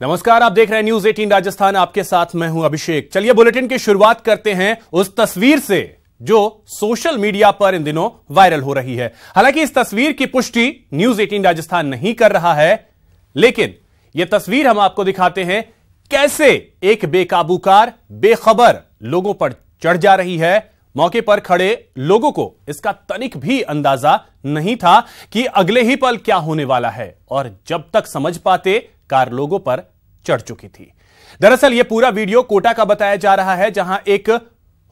नमस्कार, आप देख रहे हैं न्यूज 18 राजस्थान। आपके साथ मैं हूं अभिषेक। चलिए बुलेटिन की शुरुआत करते हैं उस तस्वीर से जो सोशल मीडिया पर इन दिनों वायरल हो रही है। हालांकि इस तस्वीर की पुष्टि न्यूज 18 राजस्थान नहीं कर रहा है, लेकिन यह तस्वीर हम आपको दिखाते हैं कैसे एक बेकाबू कार बेखबर लोगों पर चढ़ जा रही है। मौके पर खड़े लोगों को इसका तनिक भी अंदाजा नहीं था कि अगले ही पल क्या होने वाला है, और जब तक समझ पाते कार लोगों पर चढ़ चुकी थी। दरअसल यह पूरा वीडियो कोटा का बताया जा रहा है, जहां एक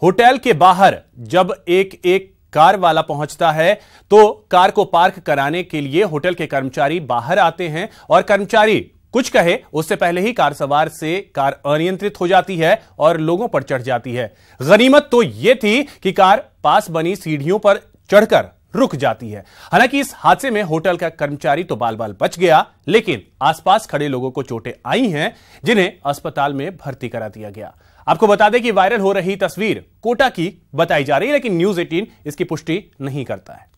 होटल के बाहर जब एक कार वाला पहुंचता है तो कार को पार्क कराने के लिए होटल के कर्मचारी बाहर आते हैं और कर्मचारी कुछ कहे उससे पहले ही कार सवार से कार अनियंत्रित हो जाती है और लोगों पर चढ़ जाती है। गनीमत तो यह थी कि कार पास बनी सीढ़ियों पर चढ़कर रुक जाती है। हालांकि इस हादसे में होटल का कर्मचारी तो बाल बाल बच गया, लेकिन आसपास खड़े लोगों को चोटें आई हैं, जिन्हें अस्पताल में भर्ती करा दिया गया। आपको बता दें कि वायरल हो रही तस्वीर कोटा की बताई जा रही है, लेकिन न्यूज 18 इसकी पुष्टि नहीं करता है।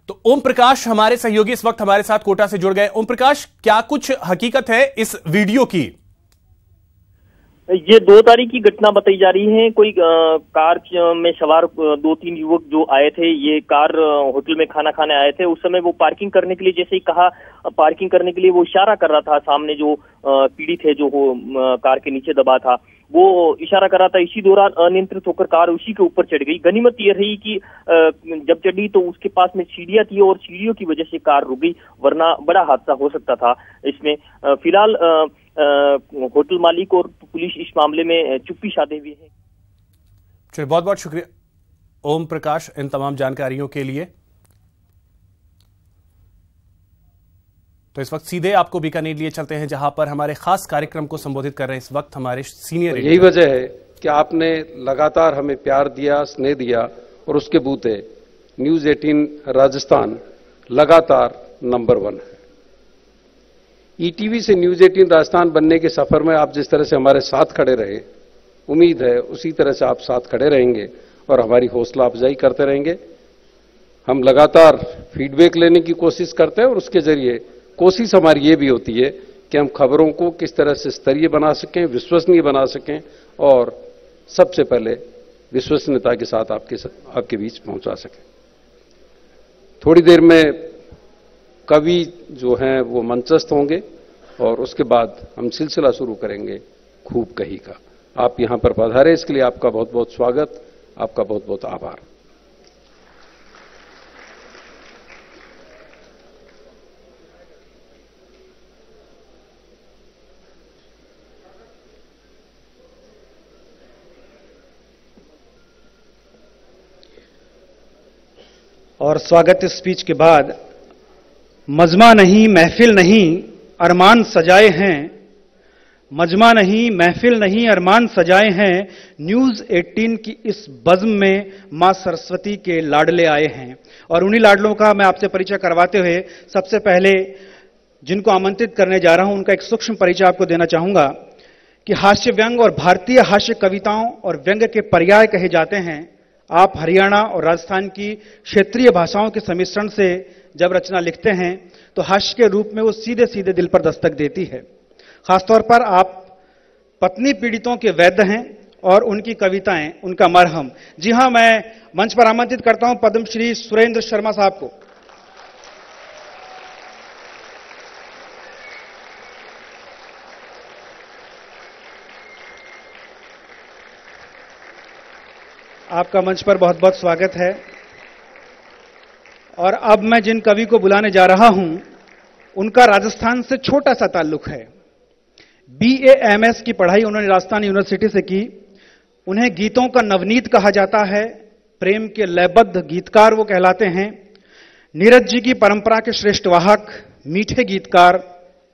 तो ओम प्रकाश हमारे सहयोगी इस वक्त हमारे साथ कोटा से जुड़ गए। ओम प्रकाश, क्या कुछ हकीकत है इस वीडियो की? ये 2 तारीख की घटना बताई जा रही है। कोई कार में सवार 2-3 युवक जो आए थे, ये कार होटल में खाना खाने आए थे। उस समय वो पार्किंग करने के लिए, जैसे ही कहा पार्किंग करने के लिए, वो इशारा कर रहा था। सामने जो पीड़ित है जो कार के नीचे दबा था, वो इशारा कर रहा था। इसी दौरान अनियंत्रित होकर कार उसी के ऊपर चढ़ गई। गनीमत यह रही कि जब चढ़ी तो उसके पास में सीढ़ियां थी और सीढ़ियों की वजह से कार रुक गई, वरना बड़ा हादसा हो सकता था इसमें। फिलहाल होटल मालिक और पुलिस इस मामले में चुप्पी साधे हुए है। चलिए, बहुत बहुत शुक्रिया ओम प्रकाश इन तमाम जानकारियों के लिए। तो इस वक्त सीधे आपको बीकानेर लिए चलते हैं, जहां पर हमारे खास कार्यक्रम को संबोधित कर रहे हैं इस वक्त हमारे सीनियर। यही वजह है कि आपने लगातार हमें प्यार दिया, स्नेह दिया, और उसके बूते न्यूज 18 राजस्थान लगातार नंबर 1 है। ईटीवी से न्यूज 18 राजस्थान बनने के सफर में आप जिस तरह से हमारे साथ खड़े रहे, उम्मीद है उसी तरह से आप साथ खड़े रहेंगे और हमारी हौसला अफजाई करते रहेंगे। हम लगातार फीडबैक लेने की कोशिश करते हैं और उसके जरिए कोशिश हमारी ये भी होती है कि हम खबरों को किस तरह से स्तरीय बना सकें, विश्वसनीय बना सकें, और सबसे पहले विश्वसनीयता के साथ आपके बीच पहुंचा सकें। थोड़ी देर में कवि जो हैं वो मंचस्थ होंगे और उसके बाद हम सिलसिला शुरू करेंगे खूब कही का। आप यहां पर पधारे, इसके लिए आपका बहुत बहुत स्वागत, आपका बहुत बहुत आभार। और स्वागत स्पीच के बाद मजमा नहीं महफिल नहीं अरमान सजाए हैं, मजमा नहीं महफिल नहीं अरमान सजाए हैं, न्यूज 18 की इस बज़्म में मां सरस्वती के लाडले आए हैं। और उन्हीं लाडलों का मैं आपसे परिचय करवाते हुए सबसे पहले जिनको आमंत्रित करने जा रहा हूं उनका एक सूक्ष्म परिचय आपको देना चाहूंगा कि हास्य व्यंग और भारतीय हास्य कविताओं और व्यंग के पर्याय कहे जाते हैं। आप हरियाणा और राजस्थान की क्षेत्रीय भाषाओं के सम्मिश्रण से जब रचना लिखते हैं तो हास्य के रूप में वो सीधे सीधे दिल पर दस्तक देती है। खासतौर पर आप पत्नी पीड़ितों के वैद्य हैं और उनकी कविताएं उनका मरहम। जी हां, मैं मंच पर आमंत्रित करता हूं पद्मश्री सुरेंद्र शर्मा साहब को। आपका मंच पर बहुत बहुत स्वागत है। और अब मैं जिन कवि को बुलाने जा रहा हूं उनका राजस्थान से छोटा सा ताल्लुक है। BA MS की पढ़ाई उन्होंने राजस्थान यूनिवर्सिटी से की। उन्हें गीतों का नवनीत कहा जाता है, प्रेम के लयबद्ध गीतकार वो कहलाते हैं। नीरज जी की परंपरा के श्रेष्ठ वाहक, मीठे गीतकार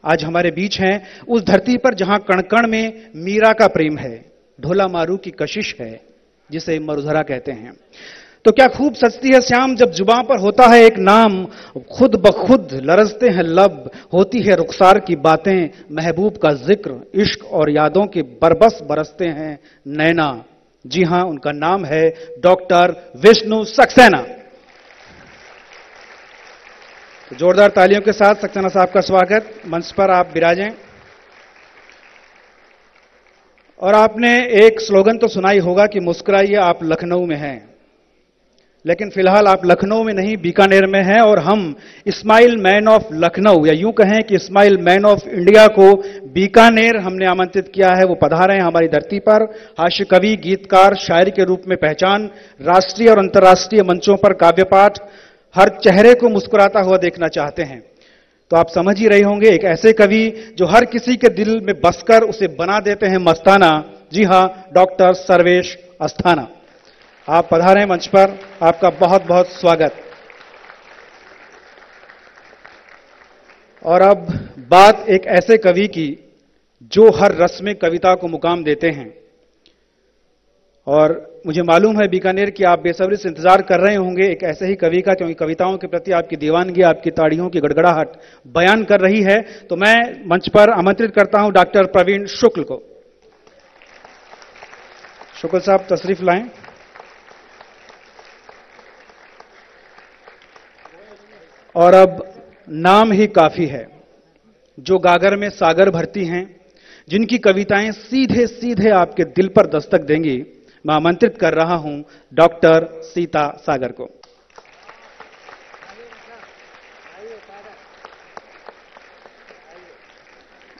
आज हमारे बीच हैं, उस धरती पर जहां कण कण में मीरा का प्रेम है, ढोला मारू की कशिश है, जिसे मरुधरा कहते हैं। तो क्या खूब सजती है श्याम जब जुबां पर होता है एक नाम, खुद ब खुद लरजते हैं लब, होती है रुखसार की बातें, महबूब का जिक्र, इश्क और यादों के बरबस बरसते हैं नैना। जी हां, उनका नाम है डॉक्टर विष्णु सक्सेना। जोरदार तालियों के साथ सक्सेना साहब का स्वागत। मंच पर आप विराजें। और आपने एक स्लोगन तो सुना ही होगा कि मुस्कुराइए आप लखनऊ में हैं, लेकिन फिलहाल आप लखनऊ में नहीं बीकानेर में हैं और हम स्माइल मैन ऑफ लखनऊ या यूं कहें कि स्माइल मैन ऑफ इंडिया को बीकानेर हमने आमंत्रित किया है। वो पधारे हैं हमारी धरती पर। हास्य कवि, गीतकार, शायर के रूप में पहचान, राष्ट्रीय और अंतर्राष्ट्रीय मंचों पर काव्य पाठ, हर चेहरे को मुस्कुराता हुआ देखना चाहते हैं। तो आप समझ ही रहे होंगे, एक ऐसे कवि जो हर किसी के दिल में बसकर उसे बना देते हैं मस्ताना। जी हां, डॉक्टर सर्वेश अस्थाना, आप पधारें मंच पर। आपका बहुत बहुत स्वागत। और अब बात एक ऐसे कवि की जो हर रस में कविता को मुकाम देते हैं। और मुझे मालूम है बीकानेर की आप बेसब्री से इंतजार कर रहे होंगे एक ऐसे ही कवि का, क्योंकि कविताओं के प्रति आपकी दीवानगी, आपकी ताड़ियों की गड़गड़ाहट बयान कर रही है। तो मैं मंच पर आमंत्रित करता हूं डॉक्टर प्रवीण शुक्ल को। शुक्ल साहब तशरीफ लाएं। और अब नाम ही काफी है, जो गागर में सागर भरती हैं, जिनकी कविताएं सीधे सीधे आपके दिल पर दस्तक देंगी। मैं आमंत्रित कर रहा हूं डॉक्टर सीता सागर को।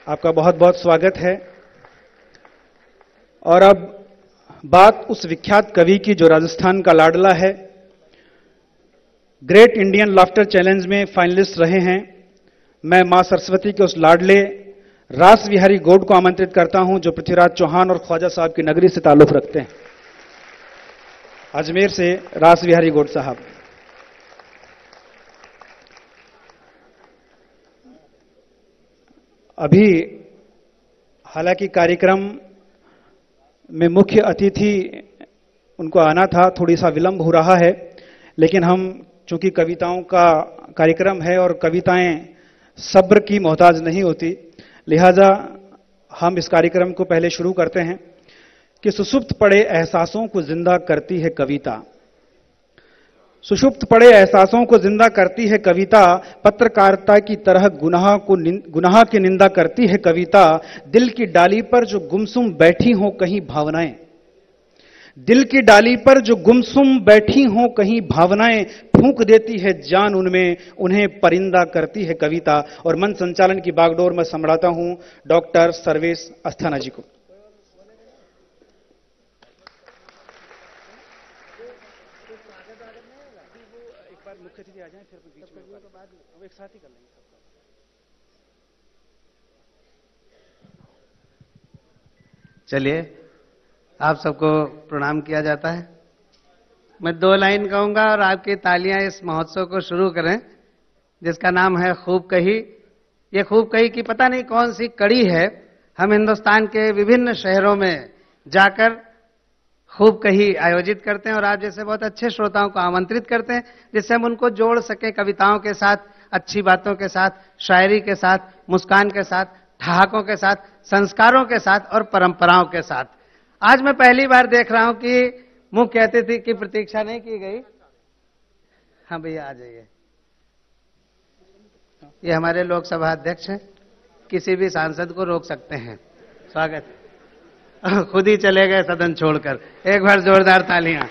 आपका बहुत बहुत स्वागत है। और अब बात उस विख्यात कवि की जो राजस्थान का लाडला है, ग्रेट इंडियन लाफ्टर चैलेंज में फाइनलिस्ट रहे हैं। मैं मां सरस्वती के उस लाडले रास बिहारी गौड को आमंत्रित करता हूं, जो पृथ्वीराज चौहान और ख्वाजा साहब की नगरी से ताल्लुक रखते हैं। अजमेर से रास बिहारी गौड साहब। अभी हालांकि कार्यक्रम में मुख्य अतिथि उनको आना था, थोड़ी सा विलंब हो रहा है, लेकिन हम चूंकि कविताओं का कार्यक्रम है और कविताएं सब्र की मोहताज नहीं होती, लिहाजा हम इस कार्यक्रम को पहले शुरू करते हैं कि सुषुप्त पड़े एहसासों को जिंदा करती है कविता। सुषुप्त पड़े एहसासों को जिंदा करती है कविता, पत्रकारिता की तरह गुनाह की निंदा करती है कविता। दिल की डाली पर जो गुमसुम बैठी हो कहीं भावनाएं, दिल की डाली पर जो गुमसुम बैठी हो कहीं भावनाएं, फूंक देती है जान उनमें, उन्हें परिंदा करती है कविता। और मन संचालन की बागडोर में संभालता हूं डॉक्टर सर्वेश अस्थाना जी को। चलिए, आप सबको प्रणाम किया जाता है। मैं 2 लाइन कहूंगा और आपकी तालियां इस महोत्सव को शुरू करें, जिसका नाम है खूब कही। ये खूब कही की पता नहीं कौन सी कड़ी है। हम हिंदुस्तान के विभिन्न शहरों में जाकर खूब कही आयोजित करते हैं और आप जैसे बहुत अच्छे श्रोताओं को आमंत्रित करते हैं, जिससे हम उनको जोड़ सकें कविताओं के साथ, अच्छी बातों के साथ, शायरी के साथ, मुस्कान के साथ, ठहाकों के साथ, संस्कारों के साथ और परंपराओं के साथ। आज मैं पहली बार देख रहा हूं कि मुख्य अतिथि की प्रतीक्षा नहीं की गई। हाँ भैया, आ जाइए। ये हमारे लोकसभा अध्यक्ष हैं, किसी भी सांसद को रोक सकते हैं। स्वागत। खुद ही चले गए सदन छोड़कर। एक बार जोरदार तालियां।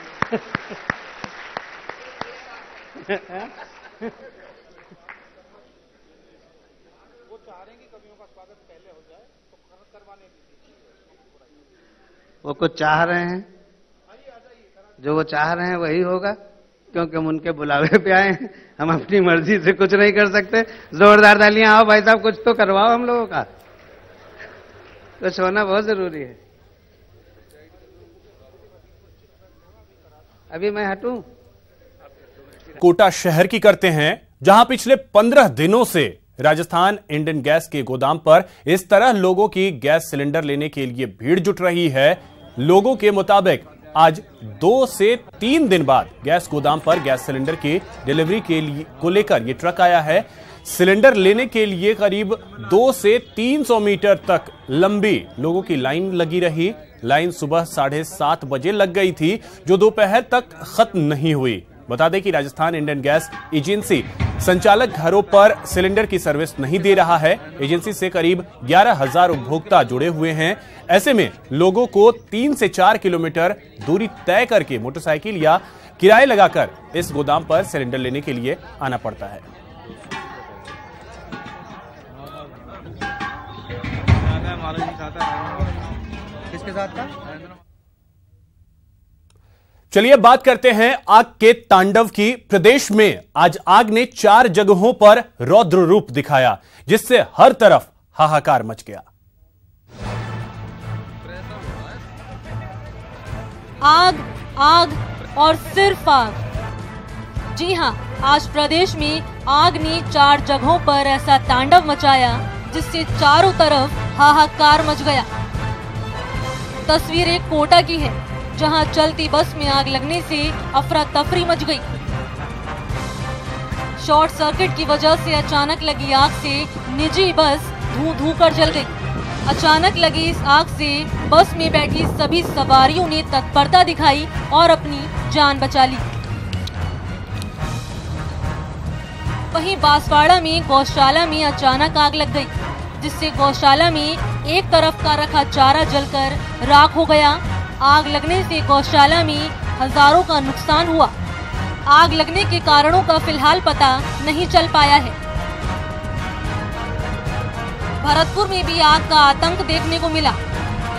वो कुछ चाह रहे हैं, जो वो चाह रहे हैं वही होगा, क्योंकि हम उनके बुलावे पे आए हैं। हम अपनी मर्जी से कुछ नहीं कर सकते। जोरदार तालियां। आओ भाई साहब, कुछ तो करवाओ हम लोगों का। कुछ होना बहुत जरूरी है। अभी मैं हटूं। कोटा शहर की करते हैं, जहां पिछले 15 दिनों से राजस्थान इंडियन गैस के गोदाम पर इस तरह लोगों की गैस सिलेंडर लेने के लिए भीड़ जुट रही है। लोगों के मुताबिक आज 2 से 3 दिन बाद गैस गोदाम पर गैस सिलेंडर की डिलीवरी को लेकर यह ट्रक आया है। सिलेंडर लेने के लिए करीब 200 से 300 मीटर तक लंबी लोगों की लाइन लगी रही। लाइन सुबह 7:30 बजे लग गई थी, जो दोपहर तक खत्म नहीं हुई। बता दें कि राजस्थान इंडियन गैस एजेंसी संचालक घरों पर सिलेंडर की सर्विस नहीं दे रहा है। एजेंसी से करीब 11,000 उपभोक्ता जुड़े हुए हैं। ऐसे में लोगों को 3 से 4 किलोमीटर दूरी तय करके मोटरसाइकिल या किराए लगाकर इस गोदाम पर सिलेंडर लेने के लिए आना पड़ता है। किसके साथ था? चलिए बात करते हैं आग के तांडव की। प्रदेश में आज आग ने 4 जगहों पर रौद्र रूप दिखाया, जिससे हर तरफ हाहाकार मच गया। आग, आग और सिर्फ आग। जी हां, आज प्रदेश में आग ने 4 जगहों पर ऐसा तांडव मचाया जिससे चारों तरफ हाहाकार मच गया। तस्वीर एक कोटा की है, जहां चलती बस में आग लगने से अफरा तफरी मच गई। शॉर्ट सर्किट की वजह से अचानक लगी आग से निजी बस धू धू कर जल गई। अचानक लगी इस आग से बस में बैठी सभी सवारियों ने तत्परता दिखाई और अपनी जान बचा ली। वहीं बांसवाड़ा में गौशाला में अचानक आग लग गई, जिससे गौशाला में एक तरफ का रखा चारा जलकर राख हो गया। आग लगने से गौशाला में हजारों का नुकसान हुआ। आग लगने के कारणों का फिलहाल पता नहीं चल पाया है। भरतपुर में भी आग का आतंक देखने को मिला।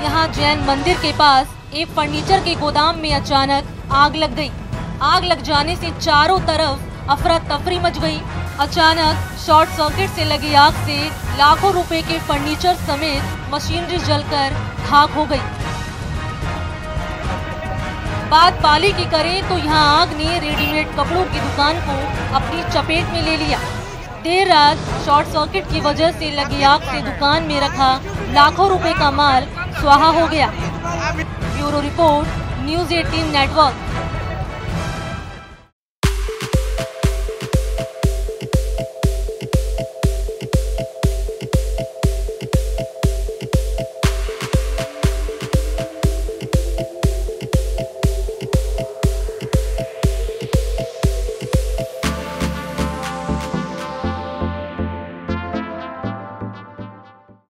यहां जैन मंदिर के पास एक फर्नीचर के गोदाम में अचानक आग लग गई। आग लग जाने से चारों तरफ अफरा तफरी मच गई। अचानक शॉर्ट सर्किट से लगी आग से लाखों रुपए के फर्नीचर समेत मशीनरी जलकर खाक हो गई। बात पाली की करें तो यहां आग ने रेडीमेड कपड़ों की दुकान को अपनी चपेट में ले लिया। देर रात शॉर्ट सर्किट की वजह से लगी आग से दुकान में रखा लाखों रुपए का माल स्वाहा हो गया। Bureau report, news 18 network.